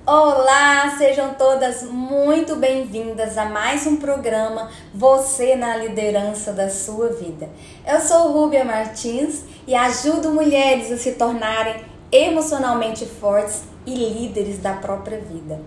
Olá, sejam todas muito bem-vindas a mais um programa Você na Liderança da Sua Vida. Eu sou Rúbia Martins e ajudo mulheres a se tornarem emocionalmente fortes e líderes da própria vida.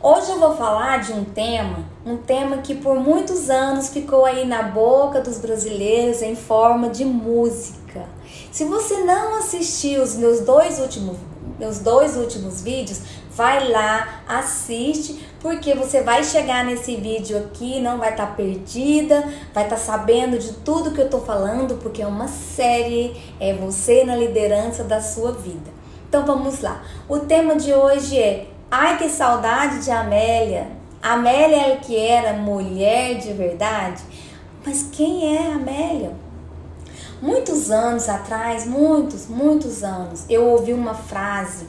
Hoje eu vou falar de um tema que por muitos anos ficou aí na boca dos brasileiros em forma de música. Se você não assistiu os meus dois últimos vídeos, vai lá, assiste, porque você vai chegar nesse vídeo aqui, não vai estar perdida, vai estar sabendo de tudo que eu tô falando, porque é uma série, é você na liderança da sua vida. Então vamos lá. O tema de hoje é: ai, que saudade de Amélia. Amélia que era mulher de verdade. Mas quem é Amélia? Muitos anos atrás, muitos anos, eu ouvi uma frase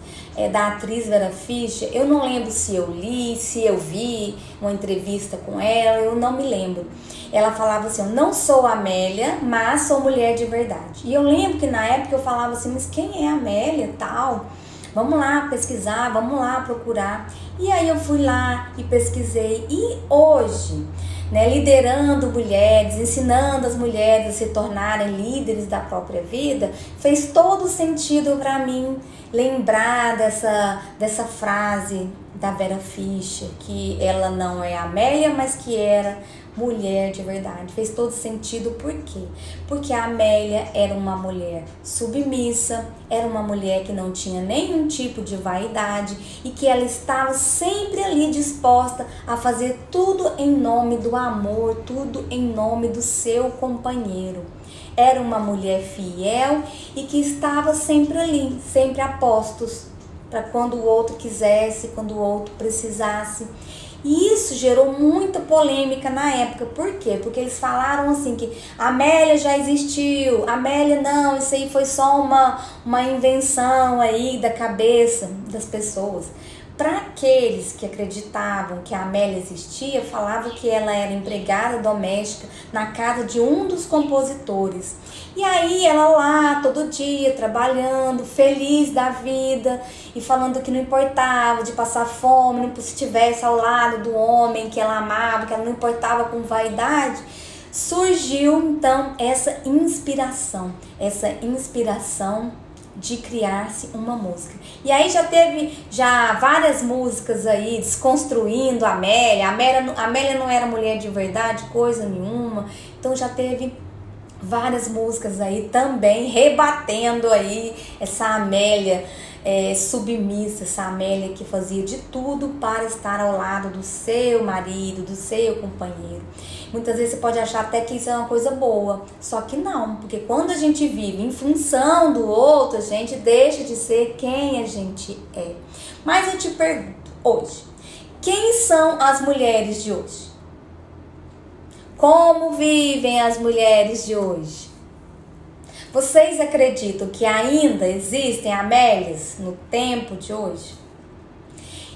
da atriz Vera Fischer. Eu não lembro se eu li, se eu vi uma entrevista com ela, eu não me lembro. Ela falava assim: eu não sou Amélia, mas sou mulher de verdade. E eu lembro que na época eu falava assim: mas quem é Amélia, tal? Vamos lá pesquisar, vamos lá procurar. E aí eu fui lá e pesquisei. E hoje, liderando mulheres, ensinando as mulheres a se tornarem líderes da própria vida, fez todo sentido para mim lembrar dessa frase da Vera Fischer, que ela não é Amélia, mas que era mulher de verdade. Fez todo sentido. Por quê? Porque a Amélia era uma mulher submissa, era uma mulher que não tinha nenhum tipo de vaidade e que ela estava sempre ali disposta a fazer tudo em nome do amor, tudo em nome do seu companheiro. Era uma mulher fiel e que estava sempre ali, sempre a postos, para quando o outro quisesse, quando o outro precisasse. E isso gerou muita polêmica na época. Por quê? Porque eles falaram assim que Amélia já existiu, Amélia não, isso aí foi só uma invenção aí da cabeça das pessoas. Para aqueles que acreditavam que a Amélia existia, falavam que ela era empregada doméstica na casa de um dos compositores. E aí ela lá todo dia trabalhando, feliz da vida e falando que não importava de passar fome, se estivesse ao lado do homem que ela amava, que ela não importava com vaidade. Surgiu então essa inspiração de criar-se uma música. E aí já teve várias músicas aí desconstruindo a Amélia. Amélia não era mulher de verdade, coisa nenhuma. Então já teve várias músicas aí também rebatendo aí essa Amélia submissa, essa Amélia que fazia de tudo para estar ao lado do seu marido, do seu companheiro. Muitas vezes você pode achar até que isso é uma coisa boa, só que não, porque quando a gente vive em função do outro, a gente deixa de ser quem a gente é. Mas eu te pergunto hoje, quem são as mulheres de hoje? Como vivem as mulheres de hoje? Vocês acreditam que ainda existem Amélias no tempo de hoje?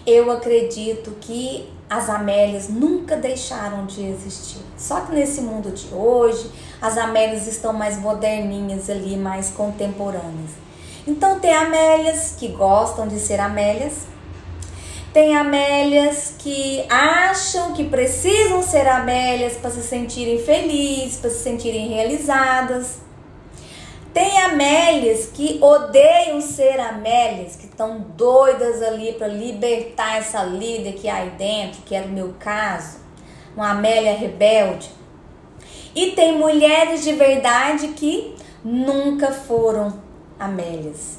Eu acredito que as Amélias nunca deixaram de existir. Só que nesse mundo de hoje, as Amélias estão mais moderninhas ali, mais contemporâneas. Então tem Amélias que gostam de ser Amélias. Tem Amélias que acham que precisam ser Amélias para se sentirem felizes, para se sentirem realizadas. Tem Amélias que odeiam ser Amélias, que estão doidas ali para libertar essa líder que há aí dentro, que era o meu caso, uma Amélia rebelde. E tem mulheres de verdade que nunca foram Amélias.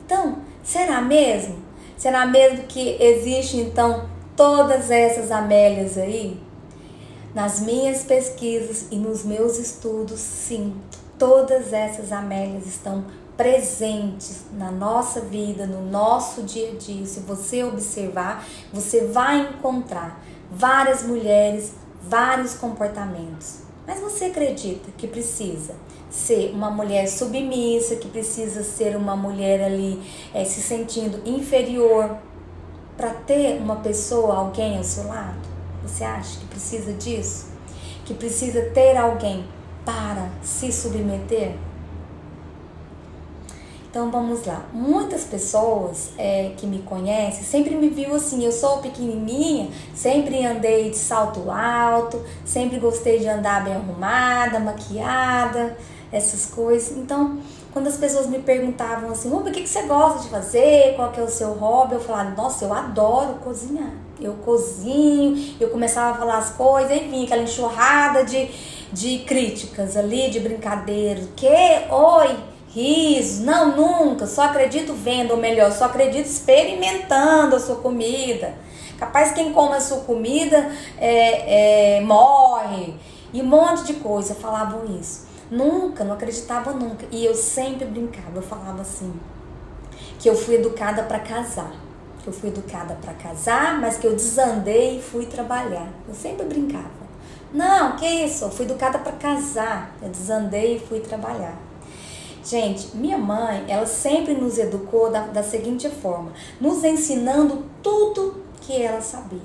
Então, será mesmo? Será mesmo que existe então todas essas Amélias aí? Nas minhas pesquisas e nos meus estudos, sim. Todas essas Amélias estão presentes na nossa vida, no nosso dia a dia. Se você observar, você vai encontrar várias mulheres, vários comportamentos. Mas você acredita que precisa ser uma mulher submissa, que precisa ser uma mulher ali se sentindo inferior para ter uma pessoa, alguém ao seu lado? Você acha que precisa disso? Que precisa ter alguém para se submeter? Então vamos lá. Muitas pessoas que me conhecem sempre me viu assim. Eu sou pequenininha, sempre andei de salto alto, sempre gostei de andar bem arrumada, maquiada, essas coisas. Então, quando as pessoas me perguntavam assim, Rubi, o que você gosta de fazer? Qual que é o seu hobby? Eu falava, nossa, eu adoro cozinhar. Eu cozinho, eu começava a falar as coisas, e vinha aquela enxurrada de críticas ali, de brincadeiras. Que? Oi, risos, não, nunca, só acredito vendo, ou melhor, só acredito experimentando a sua comida. Capaz quem come a sua comida morre. E um monte de coisa falavam isso. Nunca, não acreditava nunca. E eu sempre brincava, eu falava assim, que eu fui educada para casar. Que eu fui educada para casar, mas que eu desandei e fui trabalhar. Eu sempre brincava. Não, que isso? Eu fui educada para casar. Eu desandei e fui trabalhar. Gente, minha mãe, ela sempre nos educou da seguinte forma, nos ensinando tudo que ela sabia.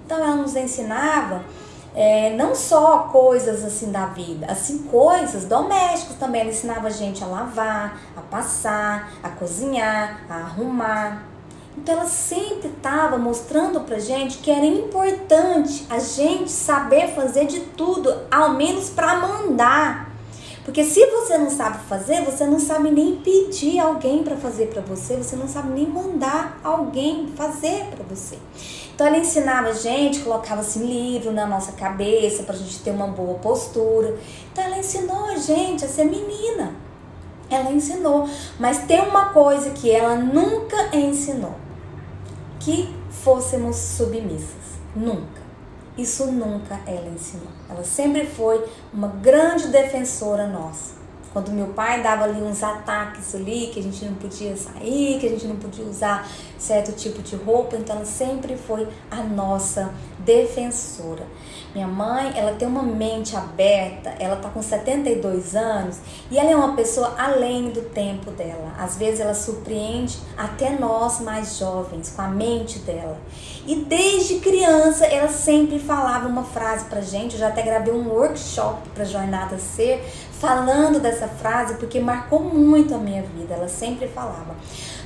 Então ela nos ensinava não só coisas assim da vida, assim coisas domésticas também. Ela ensinava a gente a lavar, a passar, a cozinhar, a arrumar. Então ela sempre estava mostrando pra gente que era importante a gente saber fazer de tudo, ao menos para mandar. Porque se você não sabe fazer, você não sabe nem pedir alguém para fazer para você, você não sabe nem mandar alguém fazer para você. Então ela ensinava a gente, colocava assim livro na nossa cabeça pra gente ter uma boa postura. Então ela ensinou a gente a ser menina. Ela ensinou, mas tem uma coisa que ela nunca ensinou, que fôssemos submissas, nunca. Isso nunca ela ensinou. Ela sempre foi uma grande defensora nossa. Quando meu pai dava ali uns ataques ali, que a gente não podia sair, que a gente não podia usar certo tipo de roupa, então ela sempre foi a nossa defensora. Minha mãe, ela tem uma mente aberta, ela tá com 72 anos e ela é uma pessoa além do tempo dela. Às vezes ela surpreende até nós mais jovens com a mente dela. E desde criança ela sempre falava uma frase pra gente, eu já até gravei um workshop pra Jornada Ser, falando dessa frase porque marcou muito a minha vida. Ela sempre falava: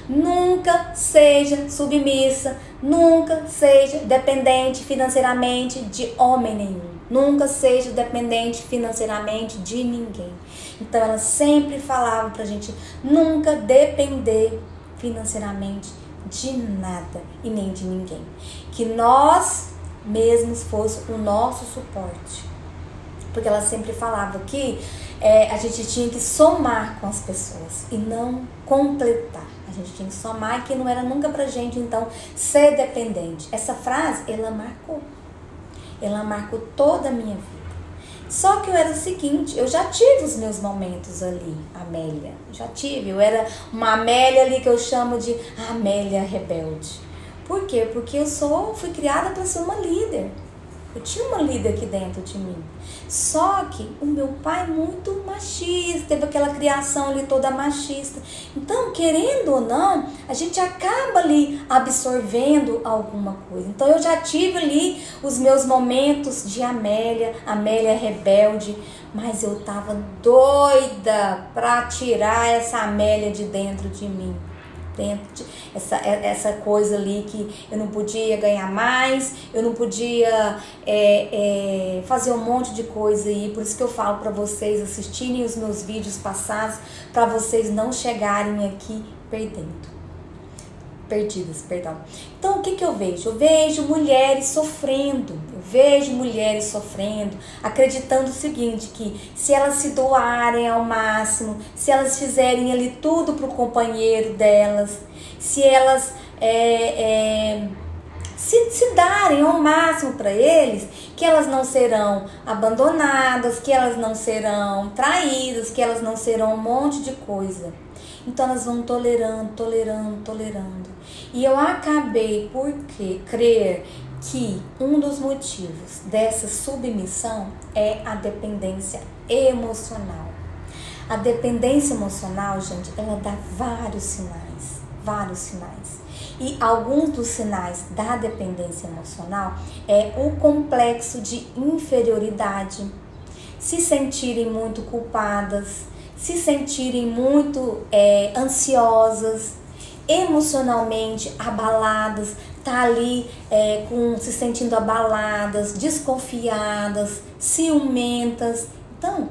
nunca seja submissa, nunca seja dependente financeiramente de homem nenhum, nunca seja dependente financeiramente de ninguém. Então ela sempre falava pra gente nunca depender financeiramente de nada e nem de ninguém, que nós mesmos fosse o nosso suporte. Porque ela sempre falava que a gente tinha que somar com as pessoas e não completar. A gente tinha que somar, que não era nunca pra gente, então, ser dependente. Essa frase, ela marcou toda a minha vida. Só que eu era o seguinte, eu já tive os meus momentos ali, Amélia. Já tive, eu era uma Amélia ali que eu chamo de Amélia rebelde. Por quê? Porque eu fui criada para ser uma líder. Eu tinha uma líder aqui dentro de mim. Só que o meu pai muito machista, teve aquela criação ali toda machista. Então, querendo ou não, a gente acaba ali absorvendo alguma coisa. Então, eu já tive ali os meus momentos de Amélia rebelde, mas eu tava doida pra tirar essa Amélia de dentro de mim. Essa coisa ali que eu não podia ganhar mais, eu não podia fazer um monte de coisa aí. Por isso que eu falo para vocês assistirem os meus vídeos passados, para vocês não chegarem aqui perdidas, perdão. Então o que eu vejo? Eu vejo mulheres sofrendo, acreditando o seguinte, que se elas se doarem ao máximo, se elas fizerem ali tudo pro companheiro delas, se elas se darem ao máximo para eles, que elas não serão abandonadas, que elas não serão traídas, que elas não serão um monte de coisa. Então elas vão tolerando. E eu acabei por crer que um dos motivos dessa submissão é a dependência emocional. A dependência emocional, gente, ela dá vários sinais. E alguns dos sinais da dependência emocional é o complexo de inferioridade, se sentirem muito culpadas, se sentirem muito ansiosas, emocionalmente abaladas, tá ali se sentindo abaladas, desconfiadas, ciumentas. Então,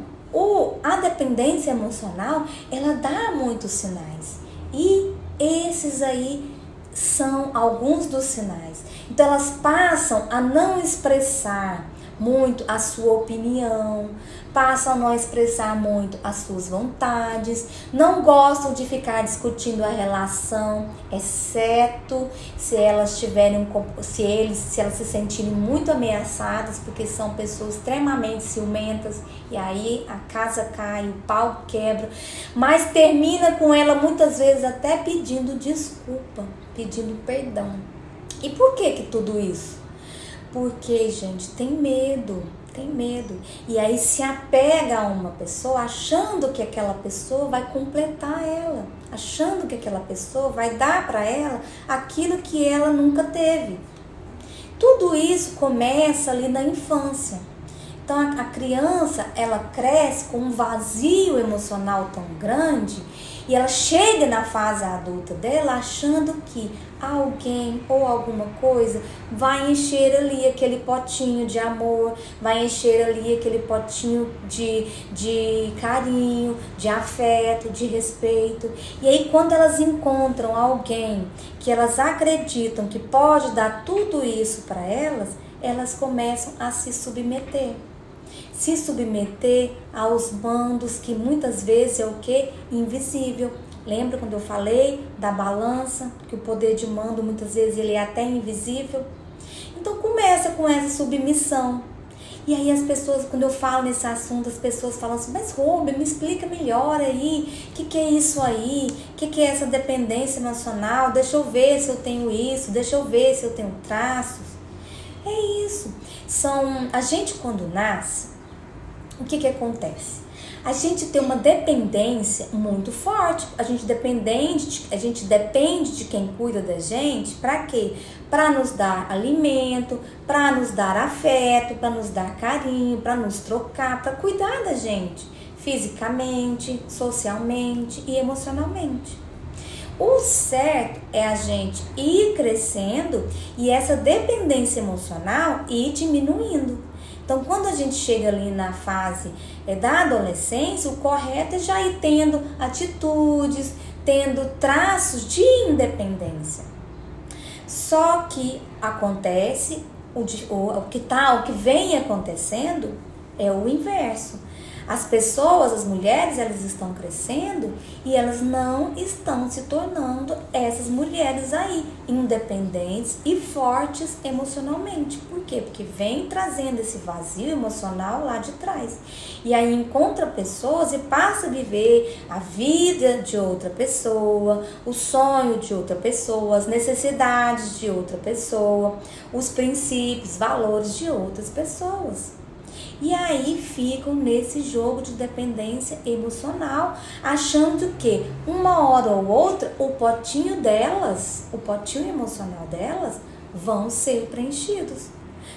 a dependência emocional, ela dá muitos sinais. E esses aí são alguns dos sinais. Então, elas passam a não expressar muito a sua opinião, passam a não expressar muito as suas vontades, não gostam de ficar discutindo a relação, exceto se elas se elas se sentirem muito ameaçadas, porque são pessoas extremamente ciumentas, e aí a casa cai, o pau quebra, mas termina com ela muitas vezes até pedindo desculpa, pedindo perdão. E por que tudo isso? Porque, gente, tem medo. E aí se apega a uma pessoa achando que aquela pessoa vai completar ela, achando que aquela pessoa vai dar para ela aquilo que ela nunca teve. Tudo isso começa ali na infância. Então a criança, ela cresce com um vazio emocional tão grande e ela chega na fase adulta dela achando que alguém ou alguma coisa vai encher ali aquele potinho de amor, vai encher ali aquele potinho de carinho, de afeto, de respeito. E aí quando elas encontram alguém que elas acreditam que pode dar tudo isso para elas, elas começam a se submeter aos mandos que muitas vezes é o que? Invisível. Lembra quando eu falei da balança, que o poder de mando muitas vezes ele é até invisível? Então começa com essa submissão. E aí as pessoas, quando eu falo nesse assunto, as pessoas falam assim, mas Rubem, me explica melhor aí, o que é isso aí? O que é essa dependência emocional? Deixa eu ver se eu tenho isso, deixa eu ver se eu tenho traços. É isso. A gente quando nasce, o que acontece? A gente tem uma dependência muito forte. A gente depende de quem cuida da gente. Para quê? Para nos dar alimento, para nos dar afeto, para nos dar carinho, para nos trocar, para cuidar da gente fisicamente, socialmente e emocionalmente. O certo é a gente ir crescendo e essa dependência emocional ir diminuindo. Então, quando a gente chega ali na fase da adolescência, o correto é já ir tendo atitudes, tendo traços de independência. Só que acontece, o que vem acontecendo é o inverso. As pessoas, as mulheres, elas estão crescendo e elas não estão se tornando essas mulheres aí, independentes e fortes emocionalmente. Por quê? Porque vem trazendo esse vazio emocional lá de trás. E aí encontra pessoas e passa a viver a vida de outra pessoa, o sonho de outra pessoa, as necessidades de outra pessoa, os princípios, valores de outras pessoas. E aí ficam nesse jogo de dependência emocional, achando que uma hora ou outra o potinho emocional delas vão ser preenchidos.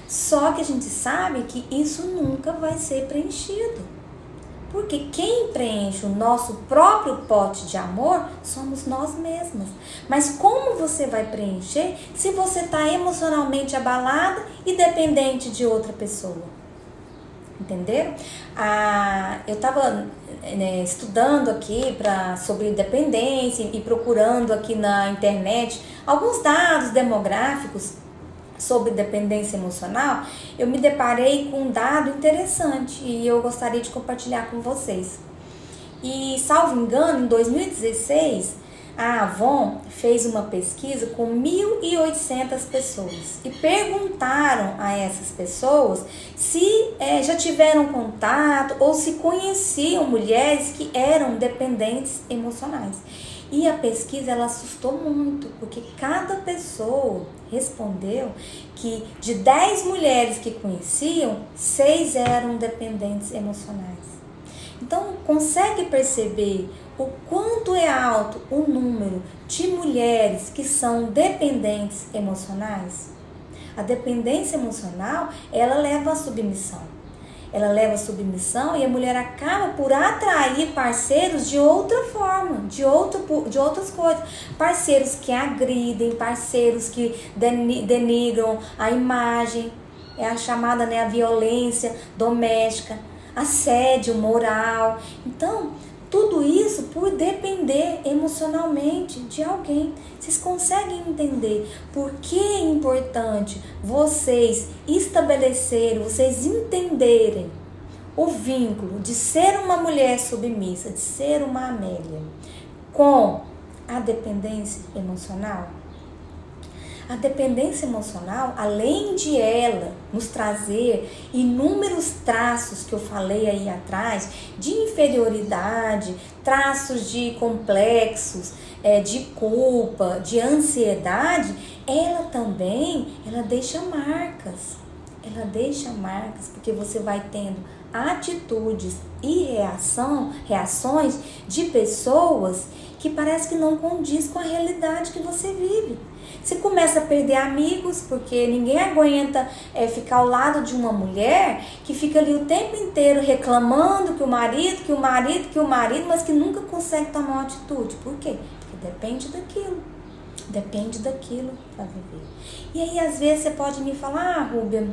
Só que a gente sabe que isso nunca vai ser preenchido. Porque quem preenche o nosso próprio pote de amor somos nós mesmas. Mas como você vai preencher se você está emocionalmente abalada e dependente de outra pessoa? Entenderam? Eu estava estudando aqui sobre dependência e procurando aqui na internet alguns dados demográficos sobre dependência emocional. Eu me deparei com um dado interessante e eu gostaria de compartilhar com vocês. E, salvo engano, em 2016, a Avon fez uma pesquisa com 1.800 pessoas e perguntaram a essas pessoas se já tiveram contato ou se conheciam mulheres que eram dependentes emocionais. E a pesquisa ela assustou muito, porque cada pessoa respondeu que de 10 mulheres que conheciam, 6 eram dependentes emocionais. Então, consegue perceber o quanto é alto o número de mulheres que são dependentes emocionais? A dependência emocional, ela leva à submissão. ela leva a submissão e a mulher acaba por atrair parceiros de outra forma, de outras coisas. Parceiros que agridem, parceiros que denigram a imagem, é a chamada, né, a violência doméstica, assédio moral. Então, tudo isso por depender emocionalmente de alguém. Vocês conseguem entender por que é importante vocês estabelecerem, vocês entenderem o vínculo de ser uma mulher submissa, de ser uma Amélia, com a dependência emocional? A dependência emocional, além de ela nos trazer inúmeros traços que eu falei aí atrás, de inferioridade, traços de complexos, de culpa, de ansiedade, ela deixa marcas. Ela deixa marcas porque você vai tendo atitudes e reações de pessoas que parece que não condiz com a realidade que você vive. Você começa a perder amigos, porque ninguém aguenta ficar ao lado de uma mulher que fica ali o tempo inteiro reclamando que o marido, mas que nunca consegue tomar uma atitude. Por quê? Porque depende daquilo para viver. E aí às vezes você pode me falar: Rúbia,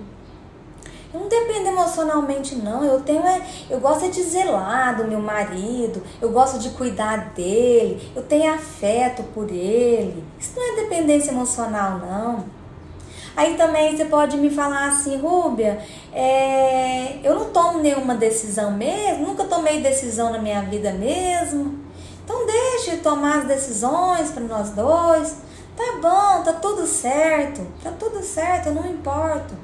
eu não dependo emocionalmente não, eu gosto de zelar do meu marido, eu gosto de cuidar dele, eu tenho afeto por ele. Isso não é dependência emocional não. Aí também você pode me falar assim: Rúbia, eu não tomo nenhuma decisão mesmo, nunca tomei decisão na minha vida mesmo, então deixa eu tomar as decisões para nós dois. Tá bom, tá tudo certo, eu não importo.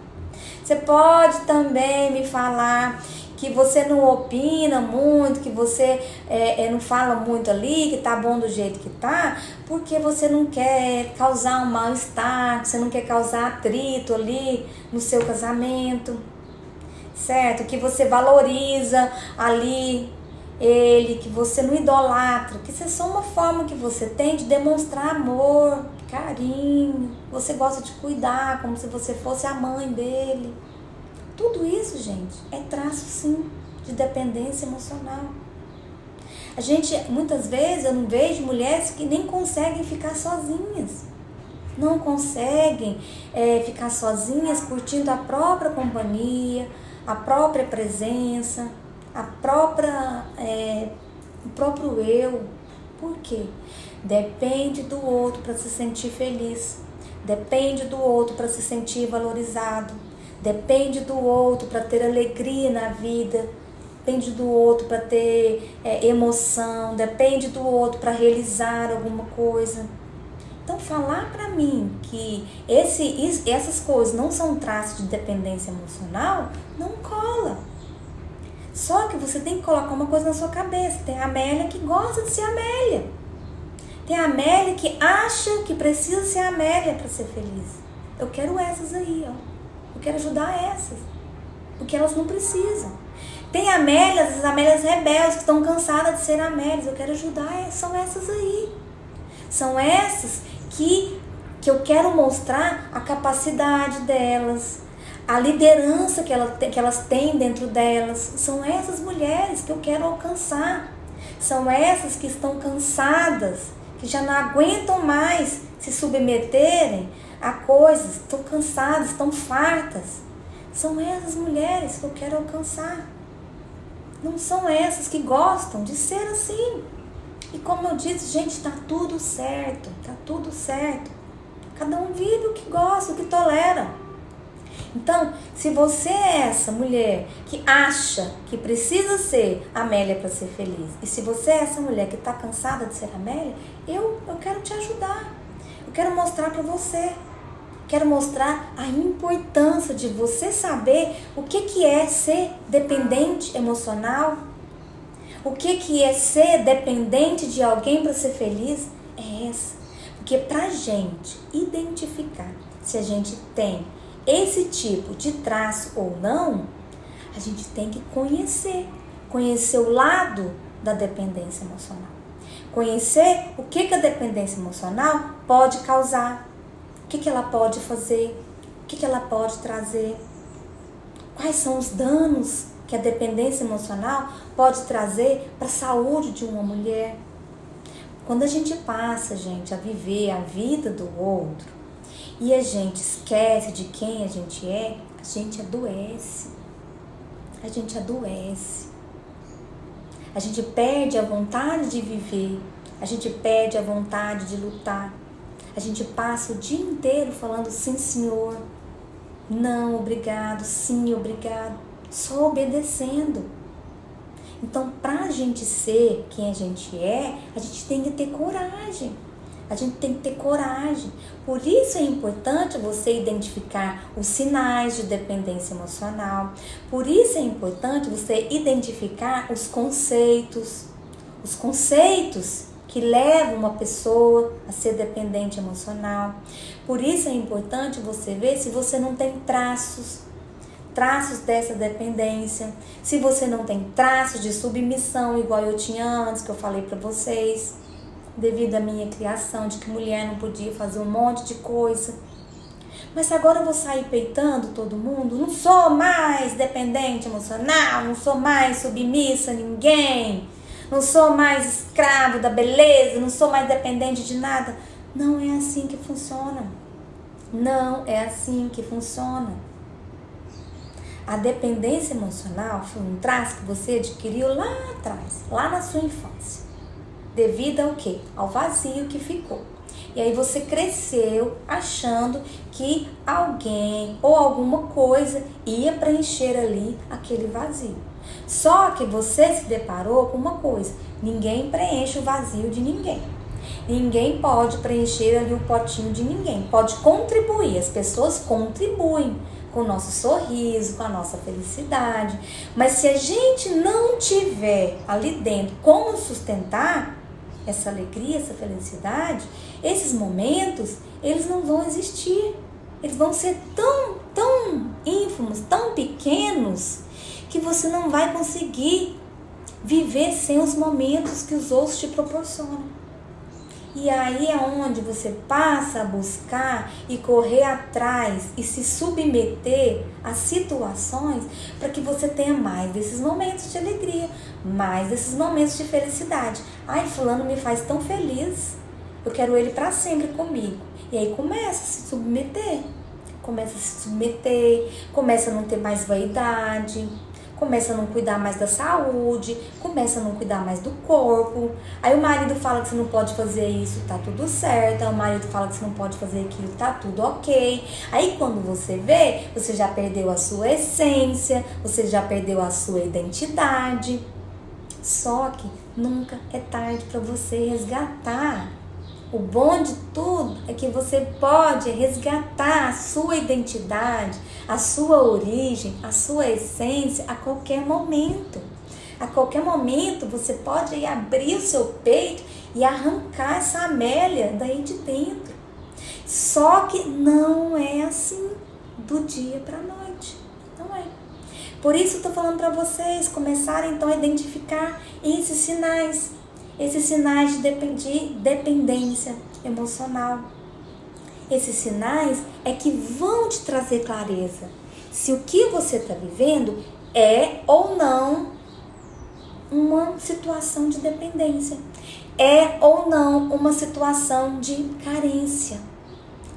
Você pode também me falar que você não opina muito, que você não fala muito ali, que tá bom do jeito que tá, porque você não quer causar um mal-estar, você não quer causar atrito ali no seu casamento, certo? Que você valoriza ali ele, que você não idolatra, que isso é só uma forma que você tem de demonstrar amor, carinho, você gosta de cuidar como se você fosse a mãe dele. Tudo isso, gente, é traço sim de dependência emocional. A gente, muitas vezes, eu não vejo mulheres que nem conseguem ficar sozinhas. Não conseguem ficar sozinhas curtindo a própria companhia, a própria presença, o próprio eu. Por quê? Depende do outro para se sentir feliz, depende do outro para se sentir valorizado, depende do outro para ter alegria na vida, depende do outro para ter emoção, depende do outro para realizar alguma coisa. Então, falar para mim que essas coisas não são traços de dependência emocional, não cola. Só que você tem que colocar uma coisa na sua cabeça: tem a Amélia que gosta de ser Amélia, tem a Amélia que acha que precisa ser Amélia para ser feliz. Eu quero essas aí, ó. Eu quero ajudar essas, porque elas não precisam. Tem as Amélias rebeldes que estão cansadas de ser Amélias. Eu quero ajudar, são essas aí. São essas que eu quero mostrar a capacidade delas, a liderança que elas têm dentro delas. São essas mulheres que eu quero alcançar. São essas que estão cansadas, que já não aguentam mais se submeterem a coisas, estão cansadas, estão fartas. São essas mulheres que eu quero alcançar. Não são essas que gostam de ser assim. E como eu disse, gente, tá tudo certo, tá tudo certo. Cada um vive o que gosta, o que tolera. Então, se você é essa mulher que acha que precisa ser Amélia para ser feliz, e se você é essa mulher que está cansada de ser Amélia, eu quero te ajudar. Eu quero mostrar para você. Quero mostrar a importância de você saber o que é ser dependente emocional. O que é ser dependente de alguém para ser feliz? É essa. Porque para a gente identificar se a gente tem esse tipo de traço ou não, a gente tem que conhecer o lado da dependência emocional. Conhecer o que a dependência emocional pode causar, o que ela pode fazer, o que ela pode trazer, quais são os danos que a dependência emocional pode trazer para a saúde de uma mulher. Quando a gente passa, gente, a viver a vida do outro e a gente esquece de quem a gente adoece. A gente adoece. A gente perde a vontade de viver. A gente perde a vontade de lutar. A gente passa o dia inteiro falando sim, senhor. Não, obrigado. Sim, obrigado. Só obedecendo. Então, para a gente ser quem a gente tem que ter coragem. A gente tem que ter coragem. Por isso é importante você identificar os sinais de dependência emocional. Por isso é importante você identificar os conceitos. Os conceitos que levam uma pessoa a ser dependente emocional. Por isso é importante você ver se você não tem traços dessa dependência, se você não tem traços de submissão, igual eu tinha antes, que eu falei pra vocês, devido à minha criação, de que mulher não podia fazer um monte de coisa. Mas agora eu vou sair peitando todo mundo, não sou mais dependente emocional, não sou mais submissa a ninguém, não sou mais escravo da beleza, não sou mais dependente de nada. Não é assim que funciona. Não é assim que funciona. A dependência emocional foi um traço que você adquiriu lá atrás, lá na sua infância. Devido ao quê? Ao vazio que ficou. E aí você cresceu achando que alguém ou alguma coisa ia preencher ali aquele vazio. Só que você se deparou com uma coisa: ninguém preenche o vazio de ninguém. Ninguém pode preencher ali o potinho de ninguém. Pode contribuir, as pessoas contribuem com o nosso sorriso, com a nossa felicidade. Mas se a gente não tiver ali dentro como sustentar essa alegria, essa felicidade, esses momentos, eles não vão existir. Eles vão ser tão ínfimos, tão pequenos, que você não vai conseguir viver sem os momentos que os outros te proporcionam. E aí é onde você passa a buscar e correr atrás e se submeter a situações para que você tenha mais desses momentos de alegria, mais desses momentos de felicidade. Ai, fulano me faz tão feliz, eu quero ele para sempre comigo. E aí começa a se submeter, começa a não ter mais vaidade, começa a não cuidar mais da saúde, começa a não cuidar mais do corpo. Aí o marido fala que você não pode fazer isso, tá tudo certo. Aí o marido fala que você não pode fazer aquilo, tá tudo ok. Aí quando você vê, você já perdeu a sua essência, você já perdeu a sua identidade. Só que nunca é tarde para você resgatar. O bom de tudo é que você pode resgatar a sua identidade, a sua origem, a sua essência a qualquer momento. A qualquer momento você pode aí abrir o seu peito e arrancar essa Amélia daí de dentro. Só que não é assim do dia para a noite. Não é. Por isso eu tô falando para vocês começarem então a identificar esses sinais de dependência emocional. Esses sinais é que vão te trazer clareza se o que você está vivendo é ou não uma situação de dependência, é ou não uma situação de carência,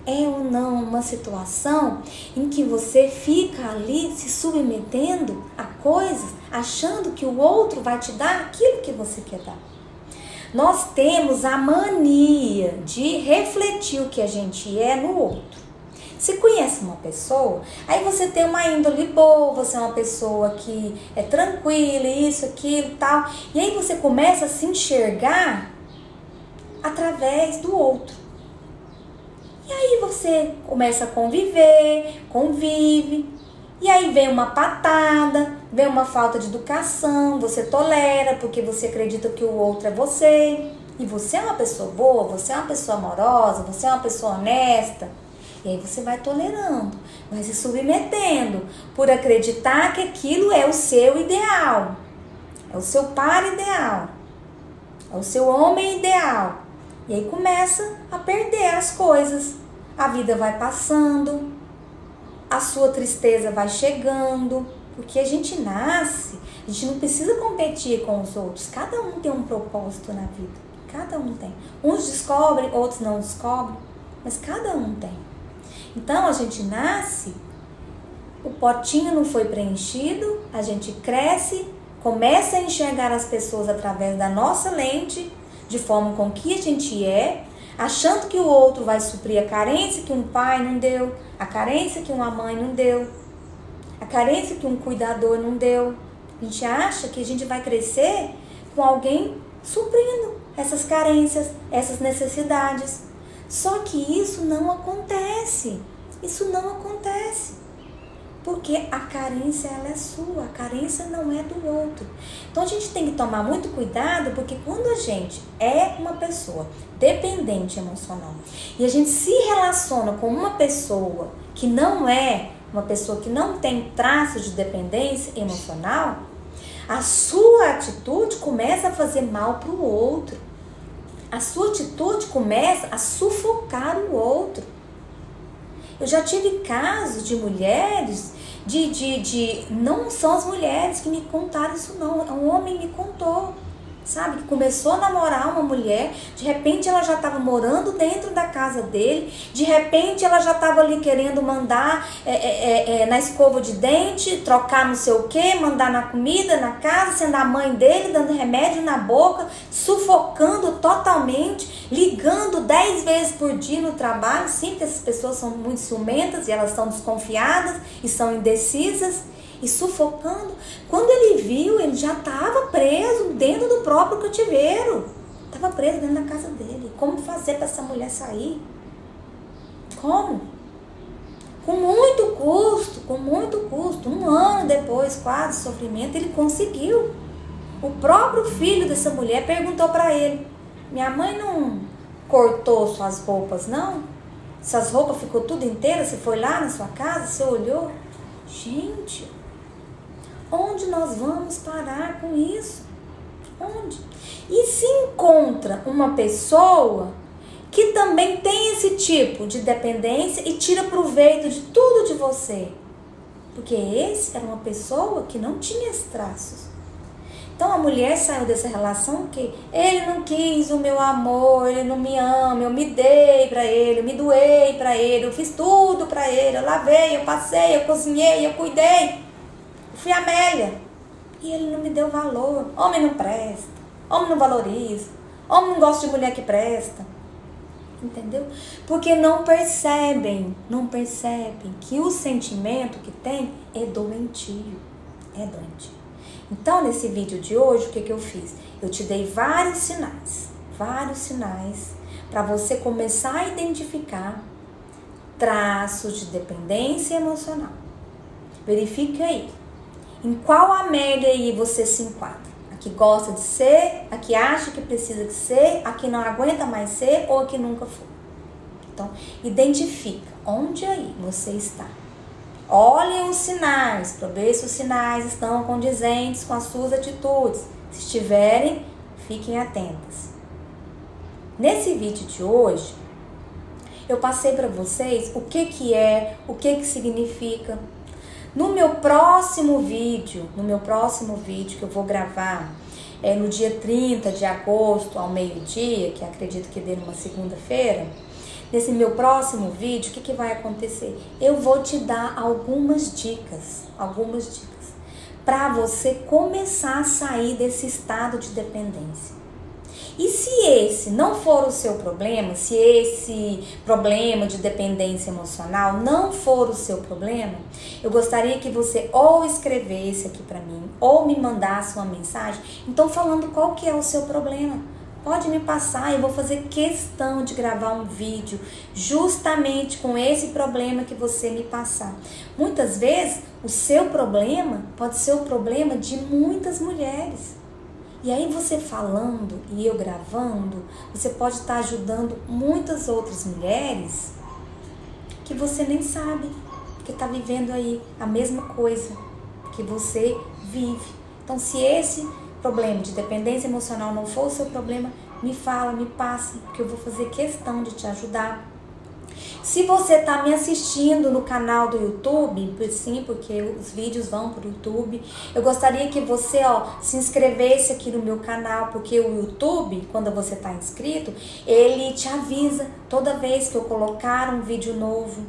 é ou não uma situação em que você fica ali se submetendo a coisas, achando que o outro vai te dar aquilo que você quer dar. Nós temos a mania de refletir o que a gente é no outro. Você conhece uma pessoa, aí você tem uma índole boa, você é uma pessoa que é tranquila, isso, aquilo, tal. E aí você começa a se enxergar através do outro. E aí você começa a convive. E aí vem uma patada, vem uma falta de educação, você tolera porque você acredita que o outro é você. E você é uma pessoa boa, você é uma pessoa amorosa, você é uma pessoa honesta. E aí você vai tolerando, vai se submetendo por acreditar que aquilo é o seu ideal. É o seu par ideal. É o seu homem ideal. E aí começa a perder as coisas. A vida vai passando. A sua tristeza vai chegando, Porque a gente nasce, a gente não precisa competir com os outros. Cada um tem um propósito na vida. Cada um tem. Uns descobrem, outros não descobrem, mas cada um tem. Então a gente nasce, o potinho não foi preenchido, a gente cresce, começa a enxergar as pessoas através da nossa lente, de forma com que a gente é, achando que o outro vai suprir a carência que um pai não deu, a carência que uma mãe não deu, a carência que um cuidador não deu. A gente acha que a gente vai crescer com alguém suprindo essas carências, essas necessidades. Só que isso não acontece. Isso não acontece. Porque a carência, ela é sua, a carência não é do outro. Então a gente tem que tomar muito cuidado, porque quando a gente é uma pessoa dependente emocional e a gente se relaciona com uma pessoa que não é uma pessoa que não tem traços de dependência emocional, a sua atitude começa a fazer mal para o outro. A sua atitude começa a sufocar o outro. Eu já tive casos de mulheres, não são as mulheres que me contaram isso não, um homem me contou, sabe, que começou a namorar uma mulher, de repente ela já estava morando dentro da casa dele, de repente ela já estava ali querendo mandar na escova de dente, trocar não sei o que, mandar na comida, na casa, sendo a mãe dele, dando remédio na boca, sufocando totalmente, ligando 10 vezes por dia no trabalho. Sim, que essas pessoas são muito ciumentas e elas estão desconfiadas e são indecisas, e sufocando. Quando ele viu, ele já estava preso dentro do próprio cativeiro. Estava preso dentro da casa dele. Como fazer para essa mulher sair? Como? Com muito custo. 1 ano depois, quase, de sofrimento, ele conseguiu. O próprio filho dessa mulher perguntou para ele: minha mãe não cortou suas roupas, não? Suas roupas ficou tudo inteira? Você foi lá na sua casa, você olhou? Gente, onde nós vamos parar com isso? Onde? E se encontra uma pessoa que também tem esse tipo de dependência e tira proveito de tudo de você? Porque esse era uma pessoa que não tinha esses traços. Então a mulher saiu dessa relação que ele não quis o meu amor, ele não me ama, eu me dei pra ele, eu me doei pra ele, eu fiz tudo pra ele, eu lavei, eu passei, eu cozinhei, eu cuidei, eu fui Amélia. E ele não me deu valor. Homem não presta, homem não valoriza, homem não gosta de mulher que presta. Entendeu? Porque não percebem que o sentimento que tem é doentio, é doentio. Então, nesse vídeo de hoje, o que eu fiz? Eu te dei vários sinais para você começar a identificar traços de dependência emocional. Verifique aí, em qual Amélia aí você se enquadra. A que gosta de ser, a que acha que precisa de ser, a que não aguenta mais ser ou a que nunca foi. Então, identifica onde aí você está. Olhem os sinais, para ver se os sinais estão condizentes com as suas atitudes. Se estiverem, fiquem atentas. Nesse vídeo de hoje, eu passei para vocês o que é, o que significa. No meu próximo vídeo que eu vou gravar no dia 30 de agosto ao meio-dia, que acredito que dê numa segunda-feira, nesse meu próximo vídeo, o que vai acontecer? Eu vou te dar algumas dicas para você começar a sair desse estado de dependência. E se esse não for o seu problema, se esse problema de dependência emocional não for o seu problema, eu gostaria que você ou escrevesse aqui para mim, ou me mandasse uma mensagem, então falando qual que é o seu problema. Pode me passar, eu vou fazer questão de gravar um vídeo justamente com esse problema que você me passar. Muitas vezes, o seu problema pode ser o problema de muitas mulheres. E aí você falando e eu gravando, você pode estar ajudando muitas outras mulheres que você nem sabe, que está vivendo aí a mesma coisa que você vive. Então, se esse problema de dependência emocional não for o seu problema, me fala, me passa, porque eu vou fazer questão de te ajudar. Se você tá me assistindo no canal do YouTube, sim, porque os vídeos vão pro YouTube, eu gostaria que você, se inscrevesse aqui no meu canal, porque o YouTube, quando você tá inscrito, ele te avisa toda vez que eu colocar um vídeo novo,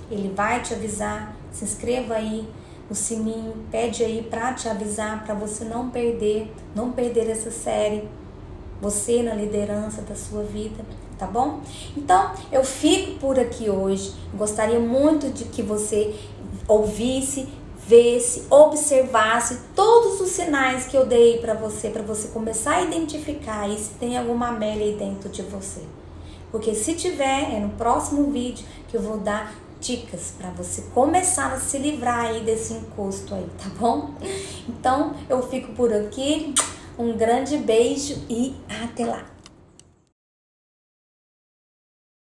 ele vai te avisar. Se inscreva aí no sininho, pede aí para te avisar, para você não perder essa série, você na liderança da sua vida, tá bom? Então, eu fico por aqui hoje. Gostaria muito de que você ouvisse, visse, observasse todos os sinais que eu dei para você começar a identificar aí se tem alguma Amélia aí dentro de você. Porque se tiver, é no próximo vídeo que eu vou dar dicas para você começar a se livrar aí desse encosto aí, tá bom? Então, eu fico por aqui. Um grande beijo e até lá!